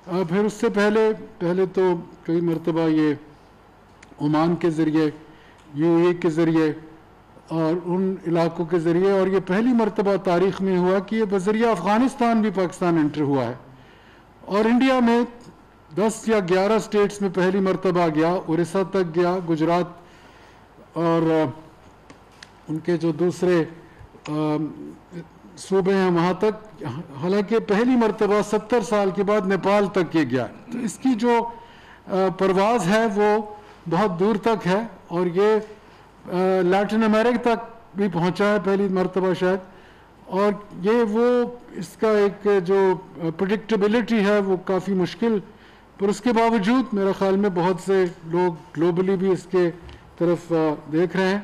پھر اس سے پہلے تو کئی مرتبہ یہ عمان کے ذریعے، یو اے کے ذریعے اور ان علاقوں کے ذریعے، اور یہ پہلی مرتبہ تاریخ میں ہوا کہ یہ بذریعہ افغانستان بھی پاکستان انٹر ہوا ہے، اور انڈیا میں 10 یا 11 اسٹیٹس میں پہلی مرتبہ گیا، اڑیسہ تک گیا، گجرات اور ان کے جو دوسرے صوبے ہیں وہاں تک، حالانکہ پہلی مرتبہ 70 سال کے بعد نیپال تک یہ گیا. تو اس کی جو پرواز ہے وہ بہت دور تک ہے، اور یہ لیٹن امریکہ تک بھی پہنچا ہے پہلی مرتبہ شاید. اور یہ وہ اس کا ایک جو پریڈکٹیبلٹی ہے وہ کافی مشکل، پر اس کے باوجود میرا خیال میں بہت سے لوگ گلوبلی بھی اس کے طرف دیکھ رہے ہیں.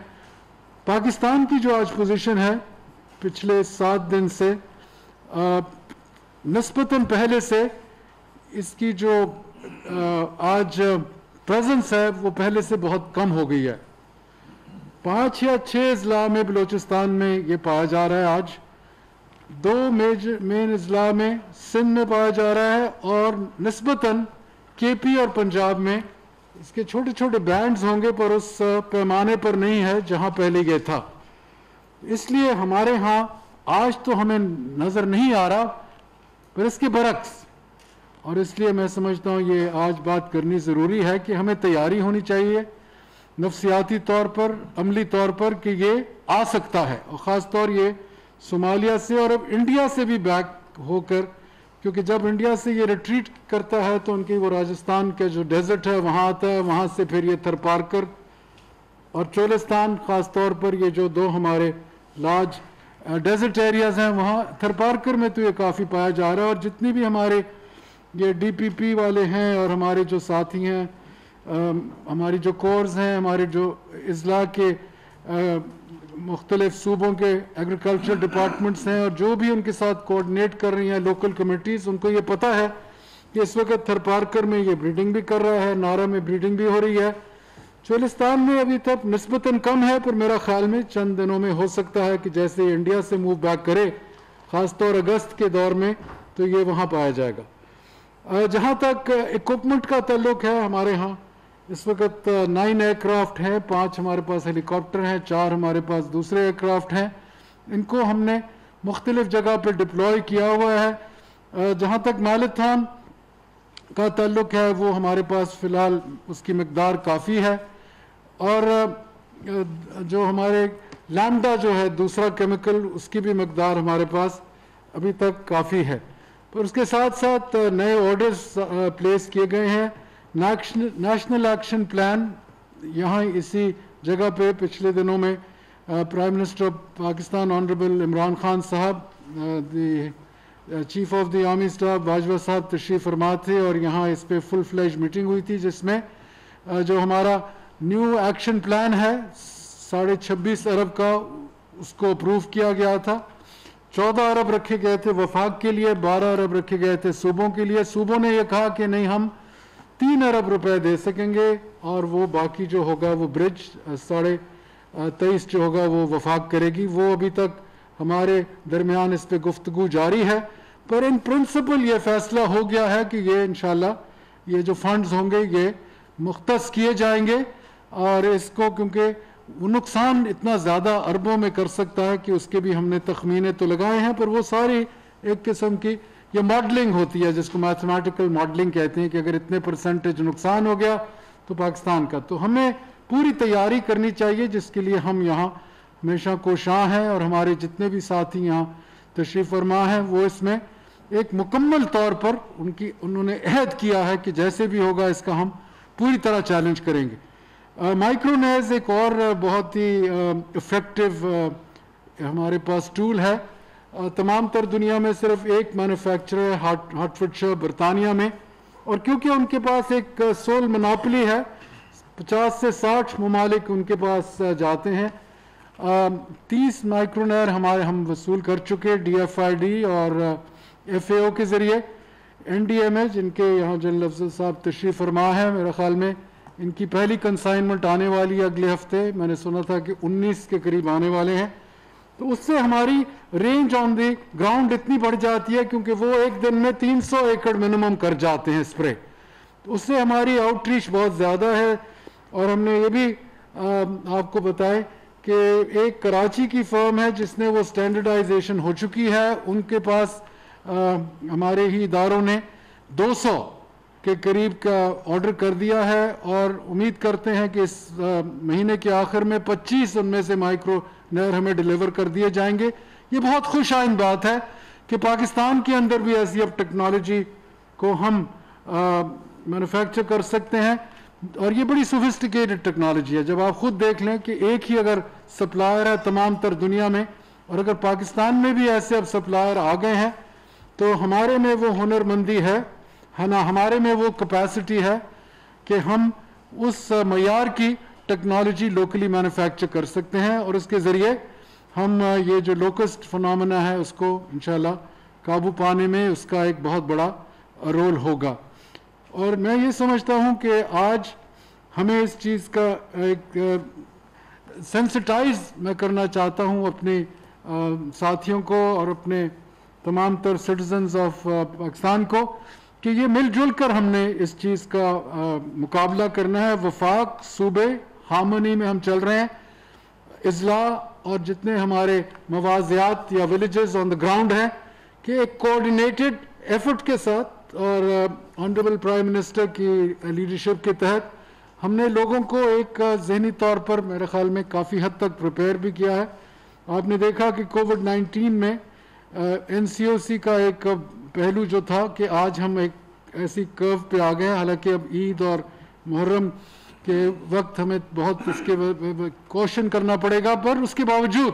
پاکستان کی جو آج پوزیشن ہے پچھلے 7 دن سے نسبتاً پہلے سے، اس کی جو آج پریزنس ہے وہ پہلے سے بہت کم ہو گئی ہے. 5 یا 6 اضلاع میں بلوچستان میں یہ پایا جا رہا ہے آج، 2 مین اضلاع میں سندھ میں پایا جا رہا ہے، اور نسبتاً کے پی اور پنجاب میں اس کے چھوٹے چھوٹے بینڈز ہوں گے، پر اس پیمانے پر نہیں ہے جہاں پہلے یہ تھا. اس لیے ہمارے ہاں آج تو ہمیں نظر نہیں آ رہا، پر اس کے برعکس، اور اس لیے میں سمجھتا ہوں یہ آج بات کرنی ضروری ہے کہ ہمیں تیاری ہونی چاہیے نفسیاتی طور پر، عملی طور پر، کہ یہ آ سکتا ہے، اور خاص طور یہ صومالیہ سے اور اب انڈیا سے بھی بیک ہو کر، کیونکہ جب انڈیا سے یہ ریٹریٹ کرتا ہے تو ان کی وہ راجستھان کا جو ڈیزرٹ ہے وہاں آتا ہے، وہاں سے پھر یہ تھرپارکر اور چولستان، خاص طور پر یہ جو 2 ہمارے لارج ڈیزرٹ ایریاز ہیں، وہاں تھرپارکر میں تو یہ کافی پایا جا رہا ہے. اور جتنی بھی ہمارے یہ ڈی پی پی والے ہیں اور ہمارے جو ساتھی ہیں، ہماری جو کورز ہیں، ہمارے جو اضلاع کے مختلف صوبوں کے ایگریکلچر ڈپارٹمنٹس ہیں، اور جو بھی ان کے ساتھ کوآرڈینیٹ کر رہی ہیں لوکل کمیٹیز، ان کو یہ پتہ ہے کہ اس وقت تھرپارکر میں یہ بریڈنگ بھی کر رہا ہے، نارا میں بریڈنگ بھی ہو رہی ہے. چولستان میں ابھی تک نسبتاً کم ہے، پر میرا خیال میں چند دنوں میں ہو سکتا ہے کہ جیسے انڈیا سے موو بیک کرے، خاص طور اگست کے دور میں، تو یہ وہاں پایا جائے گا. جہاں تک اکوپمنٹ کا تعلق ہے، ہمارے ہاں اس وقت 9 ایئر کرافٹ ہیں، 5 ہمارے پاس ہیلی کاپٹر ہیں، 4 ہمارے پاس دوسرے ایئر کرافٹ ہیں. ان کو ہم نے مختلف جگہ پہ ڈپلوائے کیا ہوا ہے. جہاں تک میلتھون کا تعلق ہے وہ ہمارے پاس فی الحال اس کی مقدار کافی ہے، اور جو ہمارے لیمڈا جو ہے دوسرا کیمیکل، اس کی بھی مقدار ہمارے پاس ابھی تک کافی ہے. پر اس کے ساتھ ساتھ نئے آرڈرز پلیس کیے گئے ہیں. نیشنل ایکشن پلان یہاں اسی جگہ پہ پچھلے دنوں میں prime minister of Pakistan honourable Imran Khan صاحب، the chief of the army staff Bajwa صاحب تشریف فرما تھے، اور یہاں اس پہ فل فلیج میٹنگ ہوئی تھی، جس میں جو ہمارا نیو ایکشن پلان ہے 26.5 ارب کا، اس کو اپروو کیا گیا تھا. 14 ارب رکھے گئے تھے وفاق کے لیے، 12 ارب رکھے گئے تھے صوبوں کے لیے. صوبوں نے یہ کہا کہ نہیں، ہم 3 ارب روپے دے سکیں گے، اور وہ باقی جو ہوگا وہ برج 23.5 جو ہوگا وہ وفاق کرے گی. وہ ابھی تک ہمارے درمیان اس پہ گفتگو جاری ہے، پر ان پرنسپل یہ فیصلہ ہو گیا ہے کہ یہ انشاءاللہ یہ جو فنڈز ہوں گے یہ مختص کیے جائیں گے. اور اس کو کیونکہ وہ نقصان اتنا زیادہ اربوں میں کر سکتا ہے کہ اس کے بھی ہم نے تخمینے تو لگائے ہیں، پر وہ ساری ایک قسم کی یہ ماڈلنگ ہوتی ہے، جس کو میتھمیٹیکل ماڈلنگ کہتے ہیں، کہ اگر اتنے پرسنٹیج نقصان ہو گیا تو پاکستان کا. تو ہمیں پوری تیاری کرنی چاہیے، جس کے لیے ہم یہاں ہمیشہ کوشاں ہیں، اور ہمارے جتنے بھی ساتھی یہاں تشریف فرما ہیں وہ اس میں ایک مکمل طور پر انہوں نے عہد کیا ہے کہ جیسے بھی ہوگا اس کا ہم پوری طرح چیلنج کریں گے. مائکرونیز ایک اور بہت ہی افیکٹو ہمارے پاس ٹول ہے. تمام تر دنیا میں صرف ایک مینوفیکچرر ہے، ہارٹفورڈشائر برطانیہ میں، اور کیونکہ ان کے پاس ایک سول منوپلی ہے، 50 سے 60 ممالک ان کے پاس جاتے ہیں. 30 مائکرونیر ہم وصول کر چکے ڈی ایف آئی ڈی اور ایف اے او کے ذریعے. این ڈی ایم اے جن کے یہاں جنرل افضل صاحب تشریف فرما ہے، میرے خیال میں ان کی پہلی کنسائنمنٹ آنے والی ہے اگلے ہفتے. میں نے سنا تھا کہ 19 کے قریب آنے والے ہیں. تو اس سے ہماری رینج آن دی گراؤنڈ اتنی بڑھ جاتی ہے کیونکہ وہ ایک دن میں 300 ایکڑ منیمم کر جاتے ہیں اسپرے. تو اس سے ہماری آؤٹ ریچ بہت زیادہ ہے. اور ہم نے یہ بھی آپ کو بتائے کہ ایک کراچی کی فرم ہے جس نے وہ اسٹینڈرڈائزیشن ہو چکی ہے, ان کے پاس ہمارے ہی اداروں نے 200 کے قریب کا آرڈر کر دیا ہے, اور امید کرتے ہیں کہ اس مہینے کے آخر میں 25 ان میں سے مائکرو نہر ہمیں ڈیلیور کر دیے جائیں گے. یہ بہت خوش آئند بات ہے کہ پاکستان کے اندر بھی ایسی اب ٹیکنالوجی کو ہم مینوفیکچر کر سکتے ہیں, اور یہ بڑی سوفسٹیکیٹڈ ٹیکنالوجی ہے. جب آپ خود دیکھ لیں کہ ایک ہی اگر سپلائر ہے تمام تر دنیا میں, اور اگر پاکستان میں بھی ایسے اب سپلائر آ گئے ہیں, تو ہمارے میں وہ ہنر مندی ہے نا, ہمارے میں وہ کیپیسٹی ہے کہ ہم اس معیار کی ٹیکنالوجی لوکلی مینوفیکچر کر سکتے ہیں, اور اس کے ذریعے ہم یہ جو لوکسٹ فنامنا ہے اس کو انشاءاللہ قابو پانے میں اس کا ایک بہت بڑا رول ہوگا. اور میں یہ سمجھتا ہوں کہ آج ہمیں اس چیز کا ایک سینسٹائز میں کرنا چاہتا ہوں اپنے ساتھیوں کو اور اپنے تمام تر سٹیزنز آف پاکستان کو, کہ یہ مل جل کر ہم نے اس چیز کا مقابلہ کرنا ہے. وفاق, صوبے, ہارمونی میں ہم چل رہے ہیں. اضلاع اور جتنے ہمارے مواضعات یا ولیجز آن دا گراؤنڈ ہیں, کہ ایک کوآرڈینیٹڈ ایفرٹ کے ساتھ اور آنریبل پرائم منسٹر کی لیڈرشپ کے تحت ہم نے لوگوں کو ایک ذہنی طور پر میرے خیال میں کافی حد تک پریپیئر بھی کیا ہے. آپ نے دیکھا کہ کووڈ-19 میں NCOC کا ایک پہلو جو تھا کہ آج ہم ایک ایسی کرو پہ آ گئے ہیں, حالانکہ اب عید اور محرم کے وقت ہمیں بہت اس کے کوشن کرنا پڑے گا, پر اس کے باوجود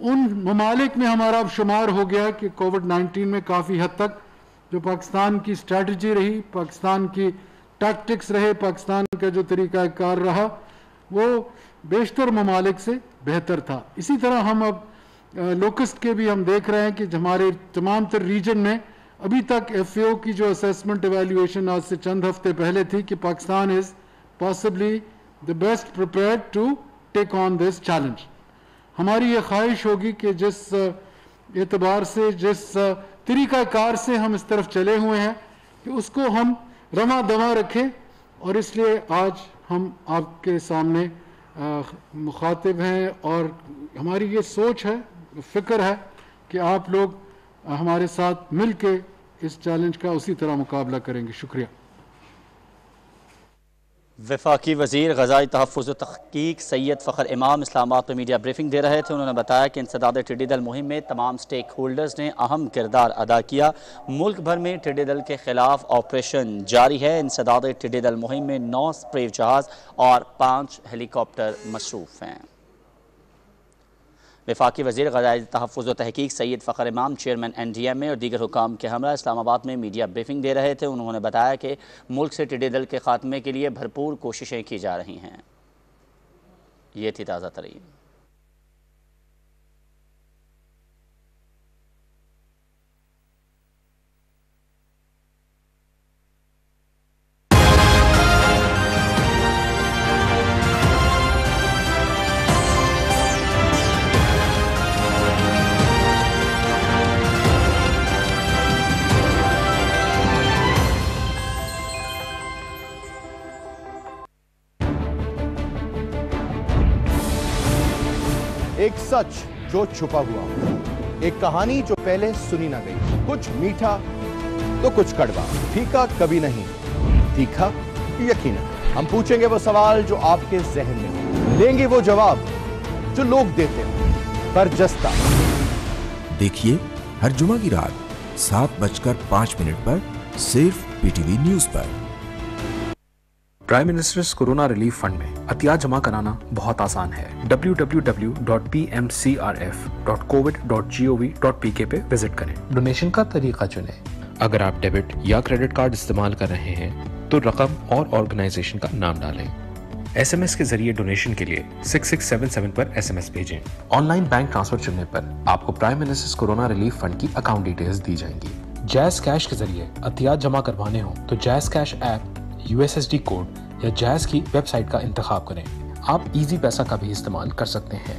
ان ممالک میں ہمارا اب شمار ہو گیا کہ کووڈ-19 میں کافی حد تک جو پاکستان کی اسٹریٹجی رہی, پاکستان کی ٹیکٹکس رہے, پاکستان کا جو طریقہ کار رہا, وہ بیشتر ممالک سے بہتر تھا. اسی طرح ہم اب لوکسٹ کے بھی ہم دیکھ رہے ہیں کہ ہمارے تمام تر ریجن میں ابھی تک FAO کی جو اسیسمنٹ ایویلیویشن آج سے چند ہفتے پہلے تھی کہ پاکستان از possibly the best prepared to take on this challenge. ہماری یہ خواہش ہوگی کہ جس اعتبار سے, جس طریقہ کار سے ہم اس طرف چلے ہوئے ہیں, کہ اس کو ہم رواں دواں رکھیں, اور اس لیے آج ہم آپ کے سامنے مخاطب ہیں, اور ہماری یہ سوچ ہے, فکر ہے کہ آپ لوگ ہمارے ساتھ مل کے اس چیلنج کا اسی طرح مقابلہ کریں گے. شکریہ. وفاقی وزیر غذائی تحفظ و تحقیق سید فخر امام اسلام آباد میں میڈیا بریفنگ دے رہے تھے. انہوں نے بتایا کہ انسداد ٹڈی دل مہم میں تمام سٹیک ہولڈرز نے اہم کردار ادا کیا. ملک بھر میں ٹڈی دل کے خلاف آپریشن جاری ہے. انسداد ٹڈی دل مہم میں 9 اسپرے جہاز اور 5 ہیلی کاپٹر مصروف ہیں. وفاقی وزیر غذائی تحفظ و تحقیق سید فخر امام چیئرمین NDMA اور دیگر حکام کے ہمراہ اسلام آباد میں میڈیا بریفنگ دے رہے تھے. انہوں نے بتایا کہ ملک سے ٹڈی دل کے خاتمے کے لیے بھرپور کوششیں کی جا رہی ہیں. یہ تھی تازہ ترین. ایک سچ جو چھپا ہوا, ایک کہانی جو پہلے سنی نہ گئی. کچھ میٹھا تو کچھ کڑوا, پھیکا کبھی نہیں, تیکھا یقینا. ہم پوچھیں گے وہ سوال جو آپ کے ذہن میں ہو, لیں گے وہ جواب جو لوگ دیتے ہیں برجستہ. دیکھیے ہر جمعہ کی رات 7:05 پر صرف PTV نیوز پر. Prime minister's corona relief fund میں عطیات جمع کرانا بہت آسان ہے. www.pmcrf.covid.gov.pk پہ وزٹ کریں. ڈونیشن کا طریقہ چنیں. اگر آپ ڈیبٹ یا کریڈٹ کارڈ استعمال کر رہے ہیں تو رقم اور آرگنائزیشن کا نام ڈالیں. SMS کے ذریعے ڈونیشن کے لیے 6677 پر SMS بھیجیں. آن لائن بینک ٹرانسفر چننے پر آپ کو prime minister's corona relief fund کی اکاؤنٹ ڈیٹیلز دی جائیں گی. جیز کیش کے ذریعے عطیات جمع کروانے ہوں تو جیز کیش ایپ, USSD کوڈ یا جیز کی ویب سائٹ کا انتخاب کریں. آپ ایزی پیسہ کا بھی استعمال کر سکتے ہیں.